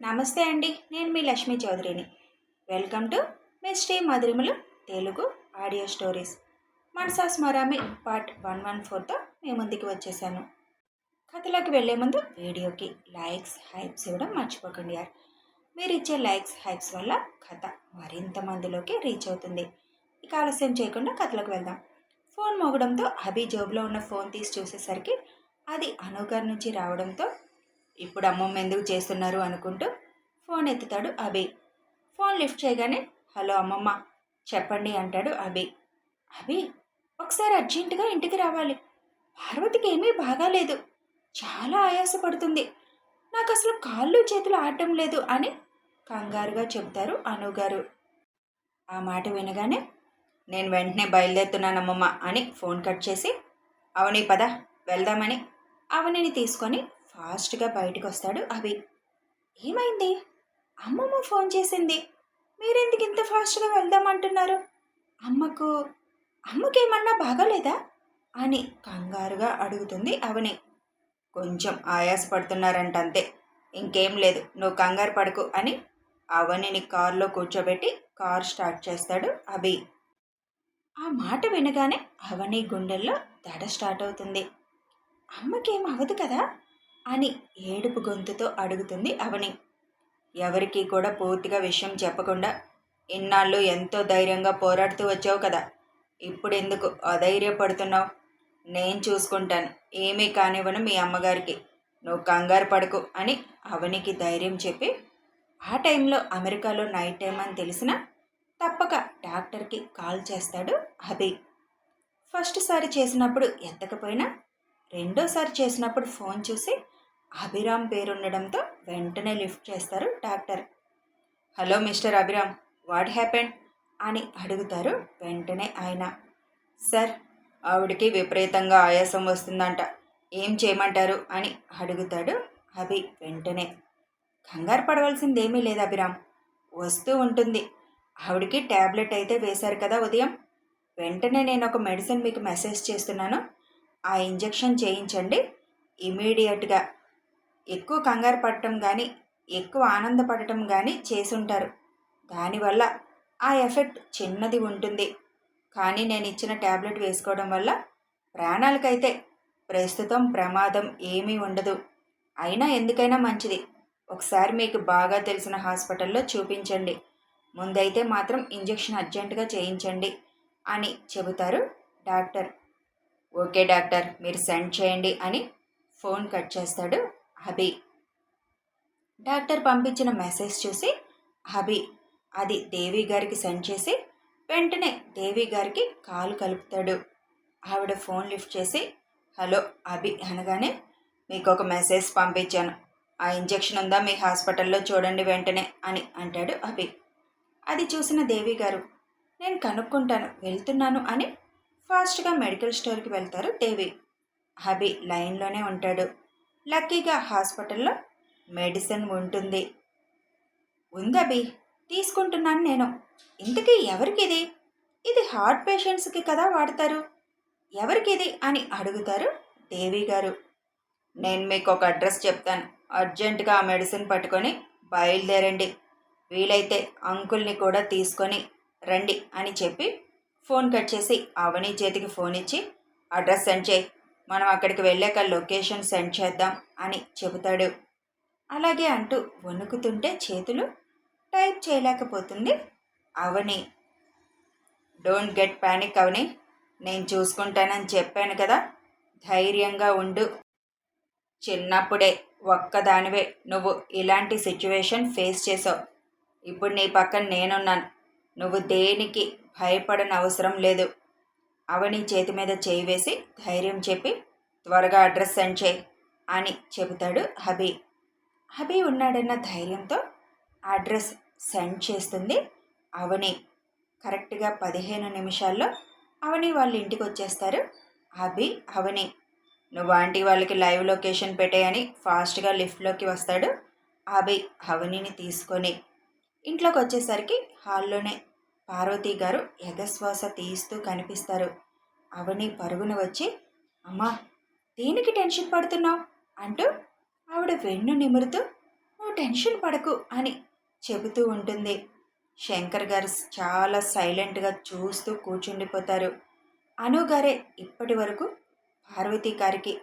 నమస్తే అండి. నేను మీ లక్ష్మీ చౌదరిని. వెల్కమ్ టు మిస్ట్రీ మధురిమలు Telugu audio stories. Manasa Smarami part 114తో మీ ముందుకు వచ్చేసాను. కథలోకి వెళ్లే ముందు వీడియోకి లైక్స్, హైప్స్ ఇవ్వడం మర్చిపోకండి యార్. మీరు ఇచ్చే లైక్స్, హైప్స్ వల్ల కథ మరింత మందిలోకి రీచ్ అవుతుంది. ఇక ఆలస్యం చేయకుండా కథలోకి వెళ్దాం. ఫోన్ మోగడంతో అభి జోబులో ఉన్న ఫోన్ తీసి చూసేసరికి అది అనుగారి నుంచి రావడంతో ఇప్పుడు అమ్మమ్మ ఎందుకు చేస్తున్నారు అనుకుంటూ ఫోన్ ఎత్తుతాడు అభి. ఫోన్ లిఫ్ట్ చేయగానే హలో అమ్మమ్మ చెప్పండి అంటాడు అభి. అభి, ఒకసారి అర్జెంటుగా ఇంటికి రావాలి. పార్వతికి ఏమీ బాగాలేదు, చాలా ఆయాసపడుతుంది. నాకు అసలు కాళ్ళు చేతులు ఆడటం లేదు అని కంగారుగా చెబుతారు అనుగారు. ఆ మాట వినగానే నేను వెంటనే బయలుదేరుతున్నానమ్మమ్మ అని ఫోన్ కట్ చేసి అవని పద వెళ్దామని అవనిని తీసుకొని ఫాస్ట్గా బయటకు వస్తాడు అభి. ఏమైంది? అమ్మమ్మ ఫోన్ చేసింది, మీరెందుకు ఇంత ఫాస్ట్గా వెళ్దామంటున్నారు? అమ్మకేమన్నా బాగాలేదా అని కంగారుగా అడుగుతుంది అవని. కొంచెం ఆయాసపడుతున్నారంట అంతే, ఇంకేం లేదు, నువ్వు కంగారు పడకు అని అవనిని కారులో కూర్చోబెట్టి కార్ స్టార్ట్ చేస్తాడు అభి. ఆ మాట వినగానే అవని గుండెల్లో దడ స్టార్ట్ అవుతుంది. అమ్మకేం అవ్వదు కదా అని ఏడుపు గొంతుతో అడుగుతుంది అవని. ఎవరికీ కూడా పూర్తిగా విషయం చెప్పకుండా ఇన్నాళ్ళు ఎంతో ధైర్యంగా పోరాడుతూ వచ్చావు కదా, ఇప్పుడెందుకు అధైర్యపడుతున్నావు? నేను చూసుకుంటాను, ఏమీ కానివ్వను మీ అమ్మగారికి, నువ్వు కంగారు పడకు అని అవనికి ధైర్యం చెప్పి ఆ టైంలో అమెరికాలో నైట్ టైం అని తెలిసినా తప్పక డాక్టర్కి కాల్ చేస్తాడు అభి. ఫస్ట్ సారి చేసినప్పుడు ఎత్తకపోయినా రెండోసారి చేసినప్పుడు ఫోన్ చూసి అభిరామ్ పేరుండడంతో వెంటనే లిఫ్ట్ చేస్తారు doctor. Hello mister Abhiram, what happened అని అడుగుతారు వెంటనే ఆయన. సార్, ఆవిడికి విపరీతంగా ఆయాసం వస్తుందంట, ఏం చేయమంటారు అని అడుగుతాడు అభి వెంటనే. కంగారు పడవలసిందేమీ లేదు అభిరామ్, వస్తూ ఉంటుంది. ఆవిడికి ట్యాబ్లెట్ అయితే వేశారు కదా ఉదయం, వెంటనే నేను ఒక మెడిసిన్ మీకు మెసేజ్ చేస్తున్నాను, ఆ ఇంజెక్షన్ చేయించండి ఇమీడియట్గా. ఎక్కువ కంగారు పడటం కానీ ఎక్కువ ఆనందపడటం కానీ చేసుంటారు, దానివల్ల ఆ ఎఫెక్ట్ చిన్నది ఉంటుంది. కానీ నేను ఇచ్చిన ట్యాబ్లెట్ వేసుకోవడం వల్ల ప్రాణాలకైతే ప్రస్తుతం ప్రమాదం ఏమీ ఉండదు. అయినా ఎందుకైనా మంచిది ఒకసారి మీకు బాగా తెలిసిన హాస్పిటల్లో చూపించండి, ముందైతే మాత్రం ఇంజెక్షన్ అర్జెంటుగా చేయించండి అని చెబుతారు డాక్టర్. ఓకే డాక్టర్, మీరు సెండ్ చేయండి అని ఫోన్ కట్ చేస్తాడు అభి. డాక్టర్ పంపించిన మెసేజ్ చూసి అభి అది దేవి గారికి సెండ్ చేసి వెంటనే దేవి గారికి కాల్ కలుపుతాడు. ఆవిడ ఫోన్ లిఫ్ట్ చేసి హలో అభి అనగానే మీకు ఒక మెసేజ్ పంపించాను, ఆ ఇంజెక్షన్ ఉందా మీ హాస్పిటల్లో చూడండి వెంటనే అని అంటాడు అభి. అది చూసిన దేవి గారు నేను కనుక్కుంటాను వెళ్తున్నాను అని ఫాస్ట్గా మెడికల్ స్టోర్కి వెళ్తారు దేవి. అభి లైన్లోనే ఉంటాడు. లక్కీగా హాస్పిటల్లో మెడిసిన్ ఉంటుంది. ఉందభి, తీసుకుంటున్నాను నేను. ఇంతకీ ఎవరికిది? ఇది హార్ట్ పేషెంట్స్కి కదా వాడతారు, ఎవరికిది అని అడుగుతారు దేవి గారు. నేను మీకు ఒక అడ్రస్ చెప్తాను, అర్జెంటుగా ఆ మెడిసిన్ పట్టుకొని బయలుదేరండి, వీలైతే అంకుల్ని కూడా తీసుకొని రండి అని చెప్పి ఫోన్ కట్ చేసి అవని చేతికి ఫోన్ ఇచ్చి అడ్రస్ సెండ్ చేయి, మనం అక్కడికి వెళ్ళాక లొకేషన్ సెండ్ చేద్దాం అని చెబుతాడు. అలాగే అంటూ వణుకుతుంటే చేతులు టైప్ చేయలేకపోతుంది Avani. Don't get panic Avani, నేను చూసుకుంటానని చెప్పాను కదా, ధైర్యంగా ఉండు. చిన్నప్పుడే ఒక్కదానివే నువ్వు ఇలాంటి సిచ్యువేషన్ ఫేస్ చేసావు, ఇప్పుడు నీ పక్కన నేనున్నాను, నువ్వు దేనికి భయపడని అవసరం లేదు. అవని చేతి మీద చేయి వేసి ధైర్యం చెప్పి త్వరగా అడ్రస్ సెండ్ చేయి అని చెబుతాడు అభి. అభి ఉన్నాడన్న ధైర్యంతో అడ్రస్ సెండ్ చేస్తుంది అవని. కరెక్ట్గా 15 నిమిషాల్లో అవని వాళ్ళ ఇంటికి వచ్చేస్తారు అభి అవని. నువ్వు ఆంటీ వాళ్ళకి లైవ్ లొకేషన్ పెట్టేయని ఫాస్ట్గా లిఫ్ట్లోకి వస్తాడు అభి అవనిని తీసుకొని. ఇంట్లోకి వచ్చేసరికి హాల్లోనే పార్వతి గారు ఎగశ్వాస తీస్తూ కనిపిస్తారు. అవని పరుగున వచ్చి అమ్మా దేనికి టెన్షన్ పడుతున్నావు అంటూ ఆవిడ వెన్ను నిమురుతూ నువ్వు నువ్వు టెన్షన్ పడకు అని చెబుతూ ఉంటుంది. శంకర్ గారు చాలా సైలెంట్గా చూస్తూ కూర్చుండిపోతారు. అనుగారే ఇప్పటి వరకు పార్వతి గారికి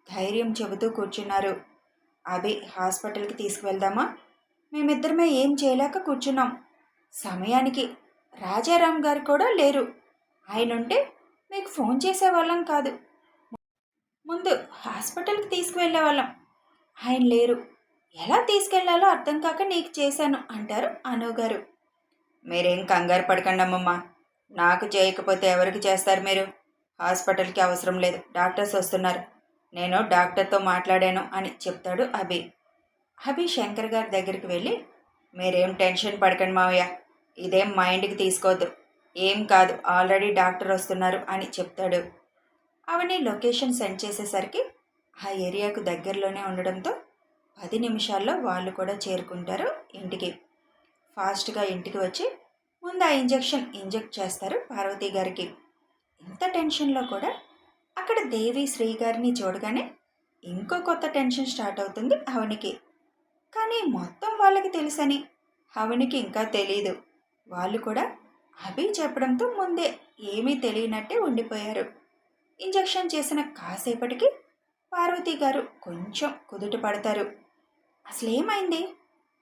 ధైర్యం చెబుతూ కూర్చున్నారు. అభి హాస్పిటల్కి తీసుకువెళ్దామా? మేమిద్దరమే ఏం చేయలేక కూర్చున్నాం. సమయానికి రాజారాం గారు కూడా లేరు. ఆయన ఉంటే మీకు ఫోన్ చేసేవాళ్ళం కాదు, ముందు హాస్పిటల్కి తీసుకువెళ్ళేవాళ్ళం. ఆయన లేరు, ఎలా తీసుకెళ్లాలో అర్థం కాక నీకు చేశాను అంటారు అనుగారు. మీరేం కంగారు పడకండి అమ్మమ్మ, నాకు చేయకపోతే ఎవరికి చేస్తారు మీరు? హాస్పిటల్కి అవసరం లేదు, డాక్టర్స్ వస్తున్నారు, నేను డాక్టర్తో మాట్లాడాను అని చెప్తాడు అభి. అభి శంకర్ గారి దగ్గరికి వెళ్ళి, మీరేం టెన్షన్ పడకండి మావయ్య, ఇదేం మైండ్కి తీసుకోవద్దు, ఏం కాదు, ఆల్రెడీ డాక్టర్ వస్తున్నారు అని చెప్తాడు. అవని లొకేషన్ సెండ్ చేసేసరికి ఆ ఏరియాకు దగ్గరలోనే ఉండడంతో 10 నిమిషాల్లో వాళ్ళు కూడా చేరుకుంటారు ఇంటికి. ఫాస్ట్గా ఇంటికి వచ్చి ముందు ఆ ఇంజెక్షన్ ఇంజెక్ట్ చేస్తారు పార్వతి గారికి. ఇంత టెన్షన్లో కూడా అక్కడ దేవి శ్రీ గారిని చూడగానే ఇంకో కొత్త టెన్షన్ స్టార్ట్ అవుతుంది అవనికి. కానీ మొత్తం వాళ్ళకి తెలుసని అవనికి ఇంకా తెలీదు. వాళ్ళు కూడా అభి చెప్పడంతో ముందే ఏమీ తెలియనట్టే ఉండిపోయారు. ఇంజెక్షన్ చేసిన కాసేపటికి పార్వతి గారు కొంచెం కుదుట పడతారు. అసలేమైంది,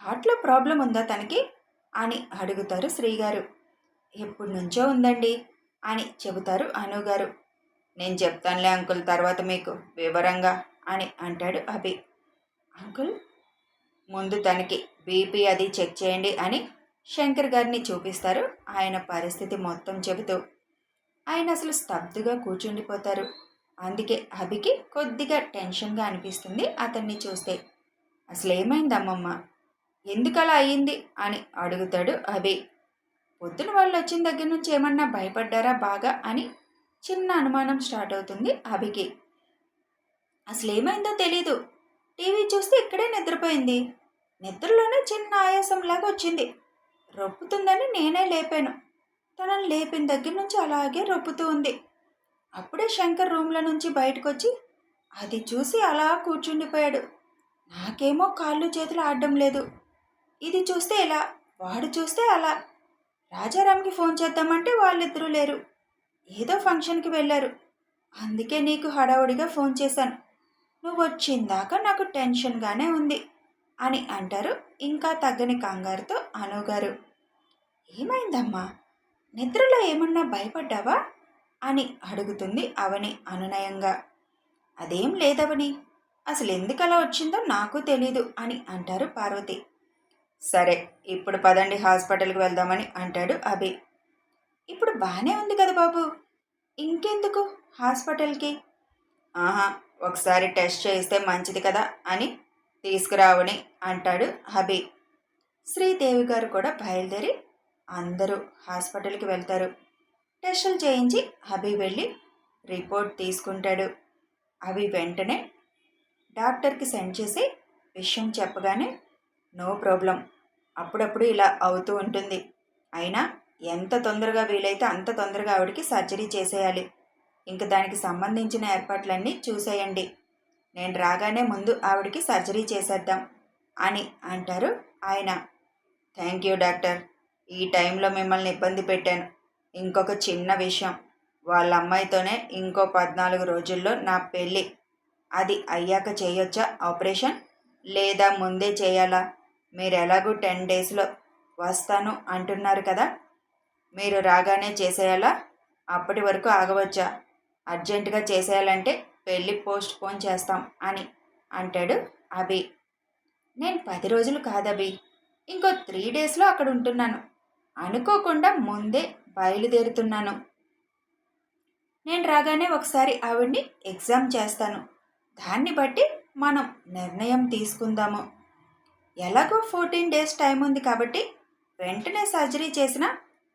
హార్ట్లో ప్రాబ్లం ఉందా తనకి అని అడుగుతారు శ్రీగారు. ఎప్పటి నుంచో ఉందండి అని చెబుతారు అనుగారు. నేను చెప్తానులే అంకుల్ తర్వాత మీకు వివరంగా అని అంటాడు అభి. అంకుల్, ముందు తనకి బీపీ అది చెక్ చేయండి అని శంకర్ గారిని చూపిస్తారు ఆయన పరిస్థితి మొత్తం చెబుతూ. ఆయన అసలు స్తబ్దుగా కూర్చుండిపోతారు. అందుకే అభికి కొద్దిగా టెన్షన్గా అనిపిస్తుంది అతన్ని చూస్తే. అసలు ఏమైంది అమ్మమ్మ, ఎందుకలా అయ్యింది అని అడుగుతాడు అభి. పొద్దున వాళ్ళు వచ్చిన దగ్గర నుంచి ఏమన్నా భయపడ్డారా బాగా అని చిన్న అనుమానం స్టార్ట్ అవుతుంది అభికి. అసలు ఏమైందో తెలీదు, టీవీ చూస్తే ఇక్కడే నిద్రపోయింది, నిద్రలోనే చిన్న ఆయాసంలాగా వచ్చింది, రొప్పుతుందని నేనే లేపాను, తనని లేపిన దగ్గర నుంచి అలాగే రొప్పుతూ ఉంది. అప్పుడే శంకర్ రూమ్లో నుంచి బయటకు వచ్చి అది చూసి అలా కూర్చుండిపోయాడు. నాకేమో కాళ్ళు చేతులు ఆడడం లేదు, ఇది చూస్తే ఇలా, వాడు చూస్తే అలా. రాజారాంకి ఫోన్ చేద్దామంటే వాళ్ళిద్దరూ లేరు, ఏదో ఫంక్షన్కి వెళ్ళారు, అందుకే నీకు హడావుడిగా ఫోన్ చేశాను, నువ్వు వచ్చిందాకా నాకు టెన్షన్గానే ఉంది అని అంటారు ఇంకా తగ్గని కంగారుతో అనుగారు. ఏమైందమ్మా, నిద్రలో ఏమన్నా భయపడ్డావా అని అడుగుతుంది అవని అనునయంగా. అదేం లేదవని, అసలు ఎందుకు అలా వచ్చిందో నాకు తెలీదు అని అంటారు పార్వతి. సరే ఇప్పుడు పదండి హాస్పిటల్కి వెళ్దామని అంటాడు అభి. ఇప్పుడు బాగానే ఉంది కదా బాబు, ఇంకెందుకు హాస్పిటల్కి? ఆహా, ఒకసారి టెస్ట్ చేయిస్తే మంచిది కదా అని తీసుకురావని అంటాడు అభి. శ్రీదేవి గారు కూడా బయలుదేరి అందరూ హాస్పిటల్కి వెళ్తారు. టెస్టులు చేయించి అభి వెళ్ళి రిపోర్ట్ తీసుకుంటాడు. అవి వెంటనే డాక్టర్కి సెండ్ చేసి విషయం చెప్పగానే, నో ప్రాబ్లం, అప్పుడప్పుడు ఇలా అవుతూ ఉంటుంది, అయినా ఎంత తొందరగా వీలైతే అంత తొందరగా ఆవిడకి సర్జరీ చేసేయాలి, ఇంక దానికి సంబంధించిన ఏర్పాట్లన్నీ చూసేయండి, నేను రాగానే ముందు ఆవిడకి సర్జరీ చేసేద్దాం అని అంటారు ఆయన. థ్యాంక్ యూ డాక్టర్, ఈ టైంలో మిమ్మల్ని ఇబ్బంది పెట్టాను. ఇంకొక చిన్న విషయం, వాళ్ళ అమ్మాయితోనే ఇంకో 14 రోజుల్లో నా పెళ్ళి, అది అయ్యాక చేయొచ్చా ఆపరేషన్, లేదా ముందే చేయాలా? మీరు ఎలాగూ 10 డేస్లో వస్తాను అంటున్నారు కదా, మీరు రాగానే చేసేయాలా, అప్పటి వరకు ఆగవచ్చా? అర్జెంటుగా చేసేయాలంటే పెళ్ళి పోస్ట్ పోన్ చేస్తాం అని అంటాడు అభి. నేను 10 రోజులు కాదభి, ఇంకో 3 డేస్లో అక్కడ ఉంటున్నాను, అనుకోకుండా ముందే బయలుదేరుతున్నాను. నేను రాగానే ఒకసారి ఆవిడ్ని ఎగ్జామ్ చేస్తాను, దాన్ని బట్టి మనం నిర్ణయం తీసుకుందాము. ఎలాగో 14 డేస్ టైం ఉంది కాబట్టి వెంటనే సర్జరీ చేసినా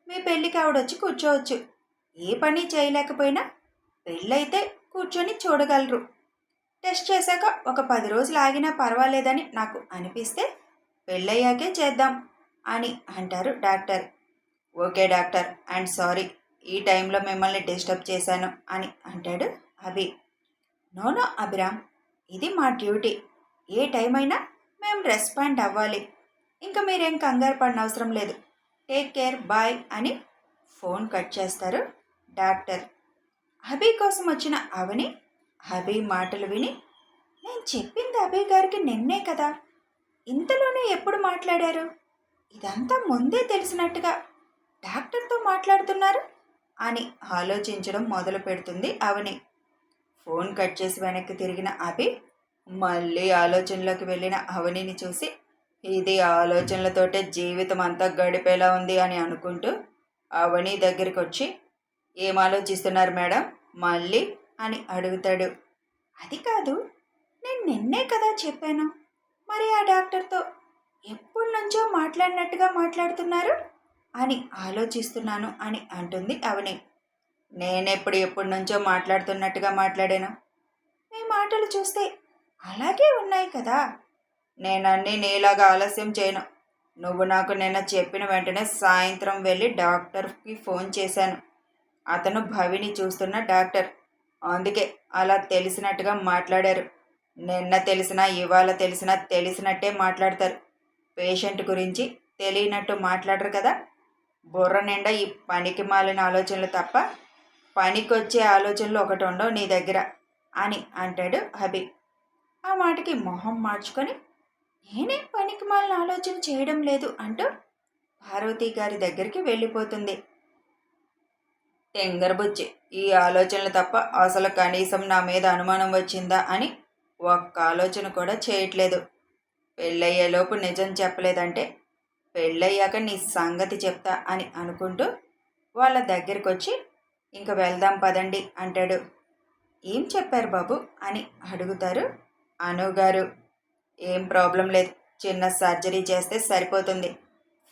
మీ పెళ్ళికి ఆవిడొచ్చి కూర్చోవచ్చు, ఏ పని చేయలేకపోయినా పెళ్ళైతే కూర్చొని చూడగలరు. టెస్ట్ చేశాక ఒక 10 రోజులు ఆగినా పర్వాలేదని నాకు అనిపిస్తే పెళ్ళయ్యాకే చేద్దాం అని అంటారు doctor. Okay doctor, and sorry ఈ టైంలో మిమ్మల్ని డిస్టర్బ్ చేశాను అని అంటాడు అభి. నో అభిరామ్, ఇది మా డ్యూటీ, ఏ టైం అయినా మేము రెస్పాండ్ అవ్వాలి. ఇంకా మీరేం కంగారు పడిన అవసరం లేదు. టేక్ కేర్, బాయ్ అని ఫోన్ కట్ చేస్తారు డాక్టర్. అభి కోసం వచ్చిన అవని అభి మాటలు విని, నేను చెప్పింది అభి గారికి నిన్నే కదా, ఇంతలోనే ఎప్పుడు మాట్లాడారు? ఇదంతా ముందే తెలిసినట్టుగా డాక్టర్తో మాట్లాడుతున్నారు అని ఆలోచించడం మొదలు పెడుతుంది అవని. ఫోన్ కట్ చేసి వెనక్కి తిరిగిన అభి మళ్ళీ ఆలోచనలోకి వెళ్ళిన అవనిని చూసి, ఇది ఆలోచనలతోటే జీవితం అంతా గడిపేలా ఉంది అని అనుకుంటూ అవని దగ్గరికి వచ్చి, ఏం ఆలోచిస్తున్నారు మేడం మళ్ళీ అని అడుగుతాడు. అది కాదు, నేను నిన్నే కదా చెప్పాను, మరి ఆ డాక్టర్తో ఎప్పటి నుంచో మాట్లాడినట్టుగా మాట్లాడుతున్నారు అని ఆలోచిస్తున్నాను అని అంటుంది అవని. ఎప్పటి నుంచో మాట్లాడుతున్నట్టుగా మాట్లాడాను? మీ మాటలు చూస్తే అలాగే ఉన్నాయి కదా. నేనన్నీ నీలాగా ఆలస్యం చేయను. నువ్వు నాకు నిన్న చెప్పిన వెంటనే సాయంత్రం వెళ్ళి డాక్టర్కి ఫోన్ చేశాను. అతను భవిని చూస్తున్న డాక్టర్, అందుకే అలా తెలిసినట్టుగా మాట్లాడారు. నిన్న తెలిసినా ఇవాళ తెలిసినా తెలిసినట్టే మాట్లాడతారు. పేషెంట్ గురించి తెలియనట్టు మాట్లాడరు కదా. బుర్ర నిండా ఈ పనికి మాలిన ఆలోచనలు తప్ప పనికొచ్చే ఆలోచనలు ఒకటి ఉండవు నీ దగ్గర అని అంటాడు అభి. ఆ మాటకి మొహం మార్చుకొని, నేనేం పనికి మాలిన ఆలోచన చేయడం లేదు అంటూ పార్వతి గారి దగ్గరికి వెళ్ళిపోతుంది. తెంగరబుచ్చి, ఈ ఆలోచనలు తప్ప అసలు కనీసం నా మీద అనుమానం వచ్చిందా అని ఒక్క ఆలోచన కూడా చేయట్లేదు. పెళ్ళయ్యేలోపు నిజం చెప్పలేదంటే పెళ్ళయ్యాక నీ సంగతి చెప్తా అని అనుకుంటూ వాళ్ళ దగ్గరికి వచ్చి, ఇంక వెళ్దాం పదండి అంటాడు. ఏం చెప్పారు బాబు అని అడుగుతారు అనుగారు. ఏం ప్రాబ్లం లేదు, చిన్న సర్జరీ చేస్తే సరిపోతుంది.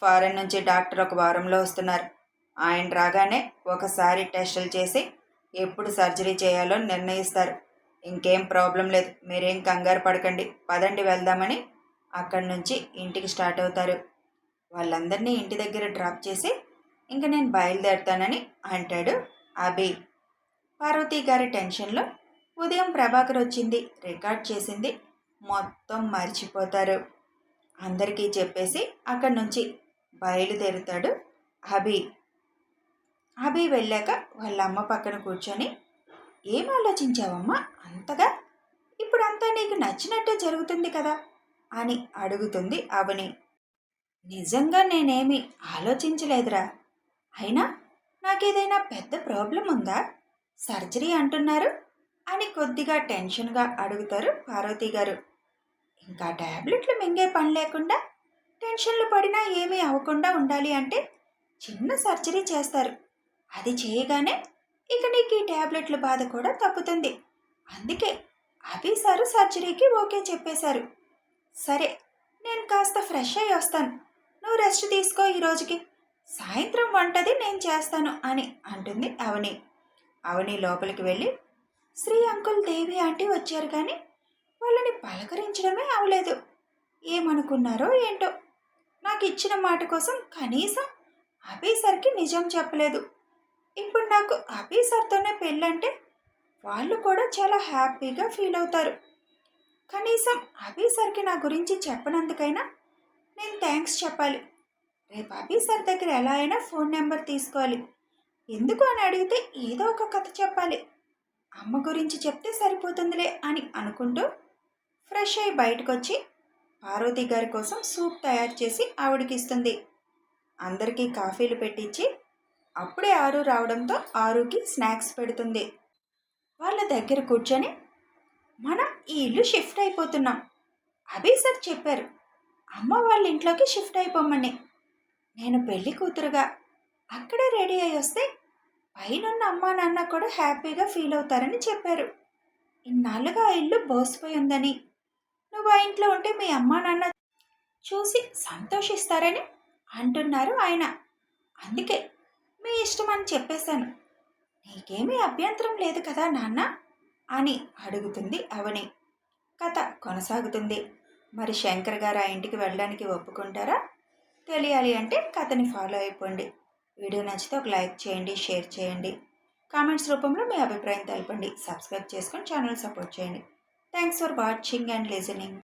ఫారెన్ నుంచి డాక్టర్ ఒక వారంలో వస్తున్నారు. ఆయన రాగానే ఒకసారి టెస్టులు చేసి ఎప్పుడు సర్జరీ చేయాలో నిర్ణయిస్తారు. ఇంకేం ప్రాబ్లం లేదు, మీరేం కంగారు పడకండి, పదండి వెళ్దామని అక్కడి నుంచి ఇంటికి స్టార్ట్ అవుతారు. వాళ్ళందరినీ ఇంటి దగ్గర డ్రాప్ చేసి ఇంక నేను బయలుదేరుతానని అంటాడు అభి. పార్వతి గారి టెన్షన్లో ఉదయం ప్రభాకర్ వచ్చింది, రికార్డ్ చేసింది మొత్తం మర్చిపోతారు. అందరికీ చెప్పేసి అక్కడి నుంచి బయలుదేరుతాడు అభి. అభి వెళ్ళాక వాళ్ళ అమ్మ పక్కన కూర్చొని, ఏం ఆలోచించావమ్మా అంతగా? ఇప్పుడంతా నీకు నచ్చినట్టే జరుగుతుంది కదా అని అడుగుతుంది అవని. నిజంగా నేనేమీ ఆలోచించలేదురా. అయినా నాకేదైనా పెద్ద ప్రాబ్లం ఉందా? సర్జరీ అంటున్నారు అని కొద్దిగా టెన్షన్గా అడుగుతారు పార్వతి గారు. ఇంకా ట్యాబ్లెట్లు మింగే పని లేకుండా టెన్షన్లు పడినా ఏమీ అవ్వకుండా ఉండాలి అంటే చిన్న సర్జరీ చేస్తారు. అది చేయగానే ఇక నీకు ఈ ట్యాబ్లెట్ల బాధ కూడా తప్పుతుంది. అందుకే అభి సారు సర్జరీకి ఓకే చెప్పేశారు. సరే, నేను కాస్త ఫ్రెష్ అయ్యి వస్తాను, నువ్వు రెస్ట్ తీసుకో ఈ రోజుకి, సాయంత్రం వంటది నేను చేస్తాను అని అంటుంది అవని. అవని లోపలికి వెళ్ళి, శ్రీ అంకుల్ దేవి ఆంటీ వచ్చారు కానీ వాళ్ళని పలకరించడమే అవలేదు. ఏమనుకున్నారో ఏంటో, నాకు ఇచ్చిన మాట కోసం కనీసం అభి సార్కి నిజం చెప్పలేదు. ఇప్పుడు నాకు అభి సార్తోనే పెళ్ళంటే వాళ్ళు కూడా చాలా హ్యాపీగా ఫీల్ అవుతారు. కనీసం అభి సార్కి నా గురించి చెప్పనందుకైనా నేను థ్యాంక్స్ చెప్పాలి. రేపు అభి సార్ దగ్గర ఎలా అయినా ఫోన్ నెంబర్ తీసుకోవాలి. ఎందుకు అని అడిగితే ఏదో ఒక కథ చెప్పాలి. అమ్మ గురించి చెప్తే సరిపోతుందిలే అని అనుకుంటూ ఫ్రెష్ అయ్యి బయటకు వచ్చి పార్వతి గారి కోసం సూప్ తయారు చేసి ఆవిడకి ఇస్తుంది. అందరికీ కాఫీలు పెట్టించి అప్పుడే ఆరు రావడంతో ఆరుకి స్నాక్స్ పెడుతుంది. వాళ్ళ దగ్గర కూర్చొని, మనం ఈ ఇల్లు షిఫ్ట్ అయిపోతున్నాం. అభి సార్ చెప్పారు అమ్మ వాళ్ళ ఇంట్లోకి షిఫ్ట్ అయిపోమని. నేను పెళ్లి కూతురుగా అక్కడే రెడీ అయ్యి వస్తే పైనున్న అమ్మా నాన్న కూడా హ్యాపీగా ఫీల్ అవుతారని చెప్పారు. ఇన్నాళ్ళుగా ఆ ఇల్లు బోసిపోయి ఉందని, నువ్వు ఆ ఇంట్లో ఉంటే మీ అమ్మా నాన్న చూసి సంతోషిస్తారని అంటున్నారు ఆయన. అందుకే మీ ఇష్టం అని చెప్పేశాను. నీకేమీ అభ్యంతరం లేదు కదా నాన్న అని అడుగుతుంది అవని. కథ కొనసాగుతుంది. మరి శంకర్ గారు ఆ ఇంటికి వెళ్ళడానికి ఒప్పుకుంటారా? తెలియాలి అంటే కథని ఫాలో అయిపోండి. వీడియో నచ్చితే ఒక లైక్ చేయండి, షేర్ చేయండి, కామెంట్స్ రూపంలో మీ అభిప్రాయం తెలపండి. సబ్స్క్రైబ్ చేసుకొని ఛానల్ సపోర్ట్ చేయండి. Thanks for watching and listening.